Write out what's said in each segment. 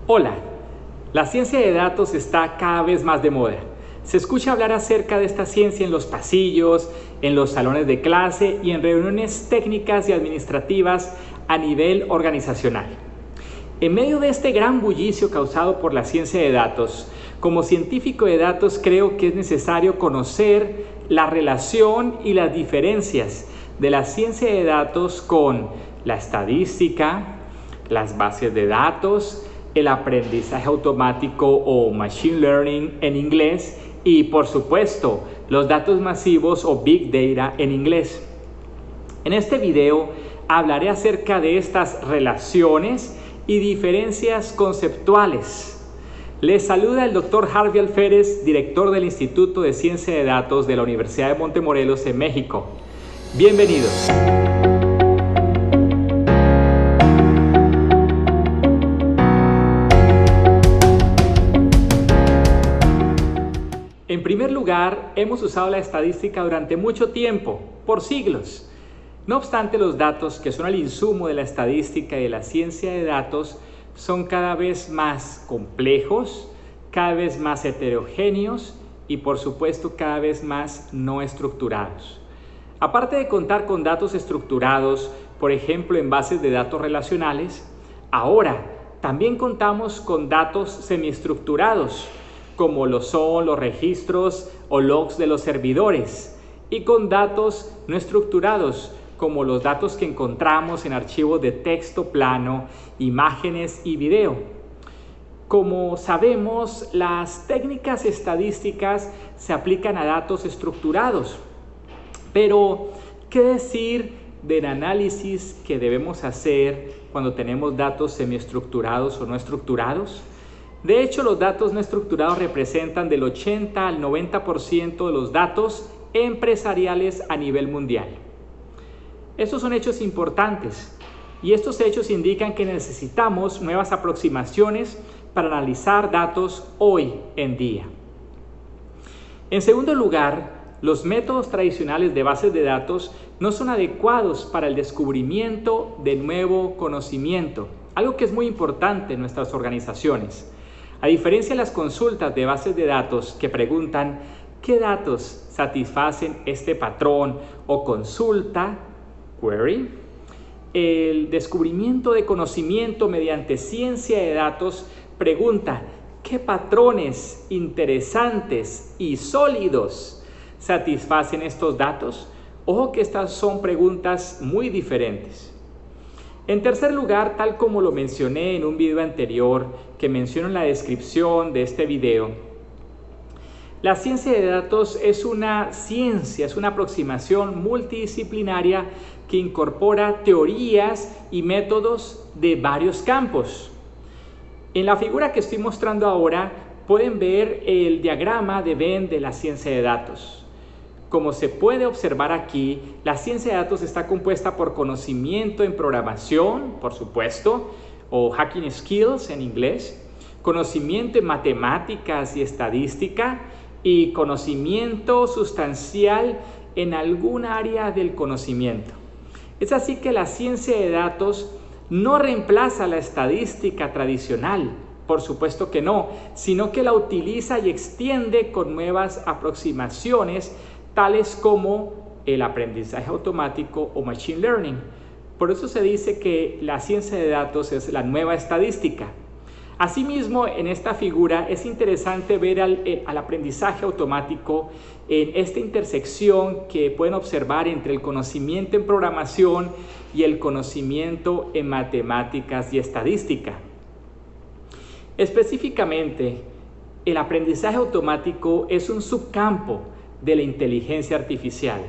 Hola, la ciencia de datos está cada vez más de moda. Se escucha hablar acerca de esta ciencia en los pasillos, en los salones de clase y en reuniones técnicas y administrativas a nivel organizacional. En medio de este gran bullicio causado por la ciencia de datos, como científico de datos creo que es necesario conocer la relación y las diferencias de la ciencia de datos con la estadística, las bases de datos, el aprendizaje automático o machine learning en inglés y, por supuesto, los datos masivos o big data en inglés. En este video hablaré acerca de estas relaciones y diferencias conceptuales. Les saluda el Dr. Harvey Alférez, director del Instituto de Ciencia de Datos de la Universidad de Montemorelos en México. Bienvenidos. En primer lugar, hemos usado la estadística durante mucho tiempo, por siglos. No obstante, los datos, que son el insumo de la estadística y de la ciencia de datos, son cada vez más complejos, cada vez más heterogéneos y, por supuesto, cada vez más no estructurados. Aparte de contar con datos estructurados, por ejemplo, en bases de datos relacionales, ahora también contamos con datos semiestructurados, como lo son los registros o logs de los servidores, y con datos no estructurados, como los datos que encontramos en archivos de texto plano, imágenes y video. Como sabemos, las técnicas estadísticas se aplican a datos estructurados, pero ¿qué decir del análisis que debemos hacer cuando tenemos datos semiestructurados o no estructurados? De hecho, los datos no estructurados representan del 80 al 90% de los datos empresariales a nivel mundial. Estos son hechos importantes y estos hechos indican que necesitamos nuevas aproximaciones para analizar datos hoy en día. En segundo lugar, los métodos tradicionales de bases de datos no son adecuados para el descubrimiento de nuevo conocimiento, algo que es muy importante en nuestras organizaciones. A diferencia de las consultas de bases de datos que preguntan ¿qué datos satisfacen este patrón o consulta, query? El descubrimiento de conocimiento mediante ciencia de datos pregunta ¿qué patrones interesantes y sólidos satisfacen estos datos? Ojo que estas son preguntas muy diferentes. En tercer lugar, tal como lo mencioné en un video anterior que menciono en la descripción de este video, la ciencia de datos es una ciencia, es una aproximación multidisciplinaria que incorpora teorías y métodos de varios campos. En la figura que estoy mostrando ahora pueden ver el diagrama de Venn de la ciencia de datos. Como se puede observar aquí, la ciencia de datos está compuesta por conocimiento en programación, por supuesto, o hacking skills en inglés, conocimiento en matemáticas y estadística y conocimiento sustancial en algún área del conocimiento. Es así que la ciencia de datos no reemplaza la estadística tradicional, por supuesto que no, sino que la utiliza y extiende con nuevas aproximaciones tales como el aprendizaje automático o machine learning. Por eso se dice que la ciencia de datos es la nueva estadística. Asimismo, en esta figura es interesante ver al aprendizaje automático en esta intersección que pueden observar entre el conocimiento en programación y el conocimiento en matemáticas y estadística. Específicamente, el aprendizaje automático es un subcampo de la inteligencia artificial.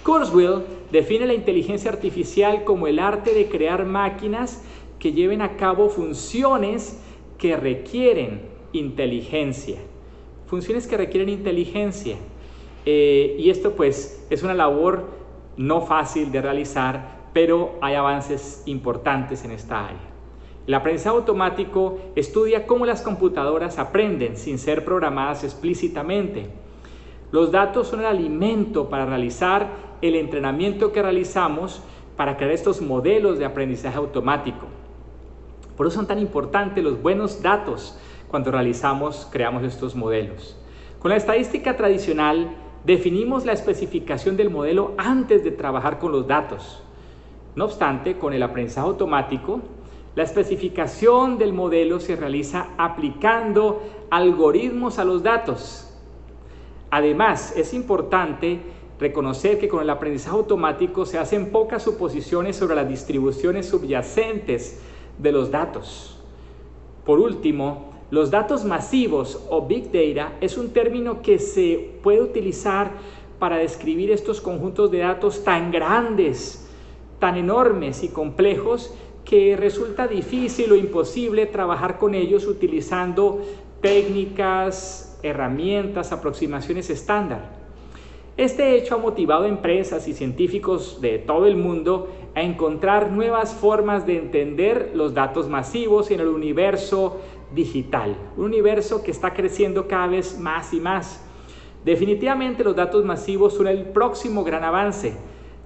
Kurzweil define la inteligencia artificial como el arte de crear máquinas que lleven a cabo funciones que requieren inteligencia. Funciones que requieren inteligencia. Y esto pues es una labor no fácil de realizar, pero hay avances importantes en esta área. El aprendizaje automático estudia cómo las computadoras aprenden sin ser programadas explícitamente. Los datos son el alimento para realizar el entrenamiento que realizamos para crear estos modelos de aprendizaje automático. Por eso son tan importantes los buenos datos cuando creamos estos modelos. Con la estadística tradicional, definimos la especificación del modelo antes de trabajar con los datos. No obstante, con el aprendizaje automático, la especificación del modelo se realiza aplicando algoritmos a los datos. Además, es importante reconocer que con el aprendizaje automático se hacen pocas suposiciones sobre las distribuciones subyacentes de los datos. Por último, los datos masivos o Big Data es un término que se puede utilizar para describir estos conjuntos de datos tan grandes, tan enormes y complejos que resulta difícil o imposible trabajar con ellos utilizando técnicas, herramientas, aproximaciones estándar. Este hecho ha motivado a empresas y científicos de todo el mundo a encontrar nuevas formas de entender los datos masivos en el universo digital, un universo que está creciendo cada vez más y más. Definitivamente los datos masivos son el próximo gran avance,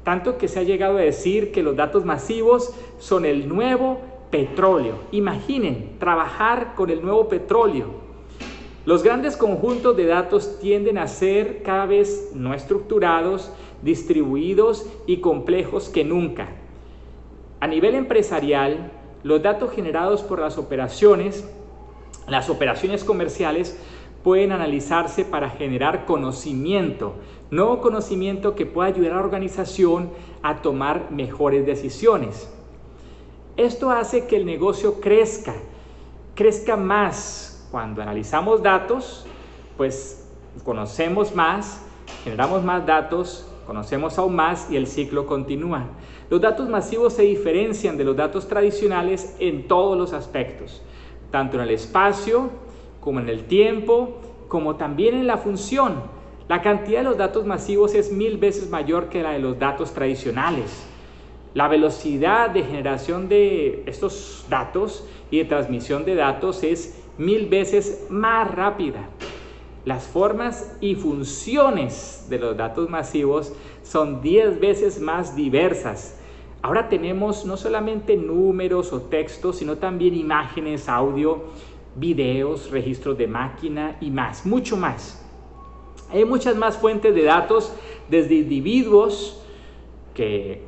tanto que se ha llegado a decir que los datos masivos son el nuevo petróleo. Imaginen trabajar con el nuevo petróleo. Los grandes conjuntos de datos tienden a ser cada vez no estructurados, distribuidos y complejos que nunca. A nivel empresarial, los datos generados por las operaciones comerciales pueden analizarse para generar conocimiento, nuevo conocimiento que pueda ayudar a la organización a tomar mejores decisiones. Esto hace que el negocio crezca más. Cuando analizamos datos, pues conocemos más, generamos más datos, conocemos aún más y el ciclo continúa. Los datos masivos se diferencian de los datos tradicionales en todos los aspectos, tanto en el espacio, como en el tiempo, como también en la función. La cantidad de los datos masivos es 1000 veces mayor que la de los datos tradicionales. La velocidad de generación de estos datos y de transmisión de datos es 1000 veces más rápida. Las formas y funciones de los datos masivos son 10 veces más diversas. Ahora tenemos no solamente números o textos, sino también imágenes, audio, videos, registros de máquina y más, mucho más. Hay muchas más fuentes de datos, desde individuos que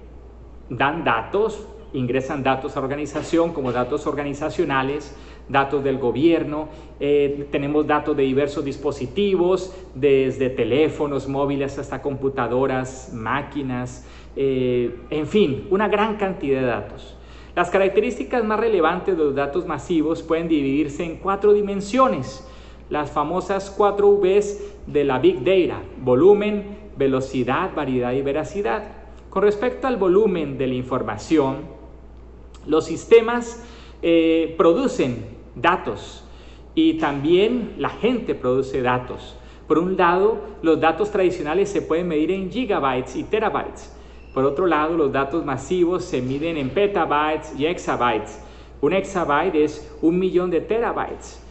dan datos, ingresan datos a la organización como datos organizacionales, datos del gobierno, tenemos datos de diversos dispositivos, desde teléfonos móviles hasta computadoras, máquinas, en fin, una gran cantidad de datos. Las características más relevantes de los datos masivos pueden dividirse en 4 dimensiones, las famosas 4 Vs de la Big Data: volumen, velocidad, variedad y veracidad. Con respecto al volumen de la información, los sistemas producen datos y también la gente produce datos. Por un lado, los datos tradicionales se pueden medir en gigabytes y terabytes. Por otro lado, los datos masivos se miden en petabytes y exabytes. Un exabyte es 1.000.000 de terabytes.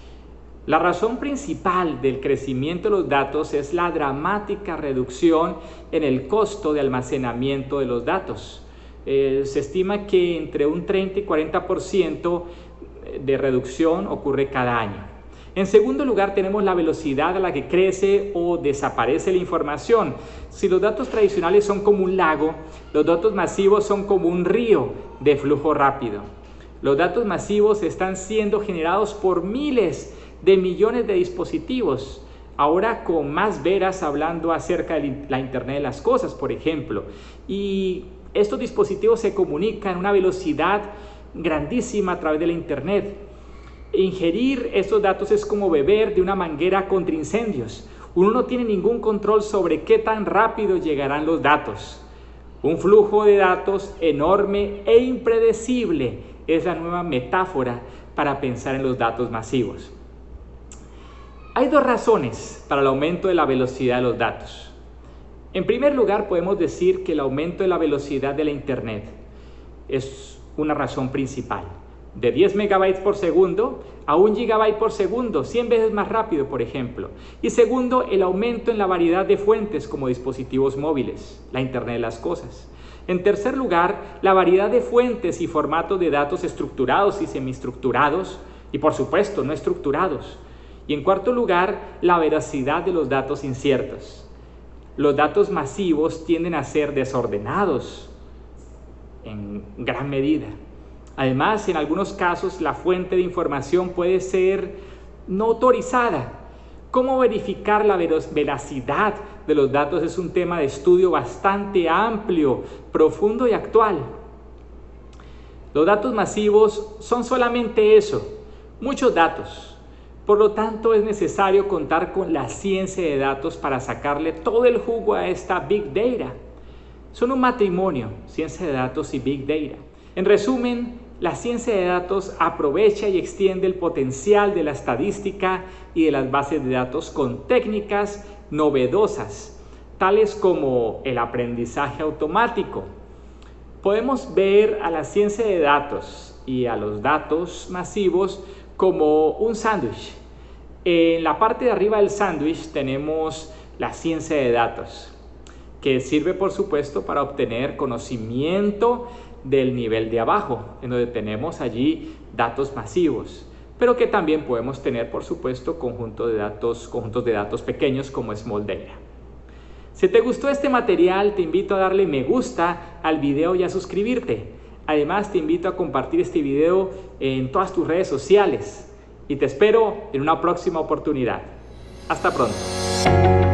La razón principal del crecimiento de los datos es la dramática reducción en el costo de almacenamiento de los datos. Se estima que entre un 30 y 40% de reducción ocurre cada año. En segundo lugar, tenemos la velocidad a la que crece o desaparece la información. Si los datos tradicionales son como un lago, los datos masivos son como un río de flujo rápido. Los datos masivos están siendo generados por miles de millones de dispositivos, ahora con más veras hablando acerca de la Internet de las cosas, por ejemplo. Y estos dispositivos se comunican a una velocidad grandísima a través de la Internet. Ingerir estos datos es como beber de una manguera contra incendios. Uno no tiene ningún control sobre qué tan rápido llegarán los datos. Un flujo de datos enorme e impredecible es la nueva metáfora para pensar en los datos masivos. Hay 2 razones para el aumento de la velocidad de los datos. En primer lugar, podemos decir que el aumento de la velocidad de la Internet es una razón principal. De 10 megabytes por segundo a 1 gigabyte por segundo, 100 veces más rápido, por ejemplo. Y segundo, el aumento en la variedad de fuentes como dispositivos móviles, la Internet de las cosas. En tercer lugar, la variedad de fuentes y formatos de datos estructurados y semiestructurados y, por supuesto, no estructurados. Y en cuarto lugar, la veracidad de los datos inciertos. Los datos masivos tienden a ser desordenados en gran medida. Además, en algunos casos, la fuente de información puede ser no autorizada. ¿Cómo verificar la veracidad de los datos? Es un tema de estudio bastante amplio, profundo y actual. Los datos masivos son solamente eso, muchos datos. Por lo tanto, es necesario contar con la ciencia de datos para sacarle todo el jugo a esta Big Data. Son un matrimonio, ciencia de datos y Big Data. En resumen, la ciencia de datos aprovecha y extiende el potencial de la estadística y de las bases de datos con técnicas novedosas, tales como el aprendizaje automático. Podemos ver a la ciencia de datos y a los datos masivos como un sándwich. En la parte de arriba del sándwich tenemos la ciencia de datos, que sirve por supuesto para obtener conocimiento del nivel de abajo, en donde tenemos allí datos masivos, pero que también podemos tener por supuesto conjuntos de datos pequeños como Small Data. Si te gustó este material, te invito a darle me gusta al video y a suscribirte. Además, te invito a compartir este video en todas tus redes sociales y te espero en una próxima oportunidad. Hasta pronto.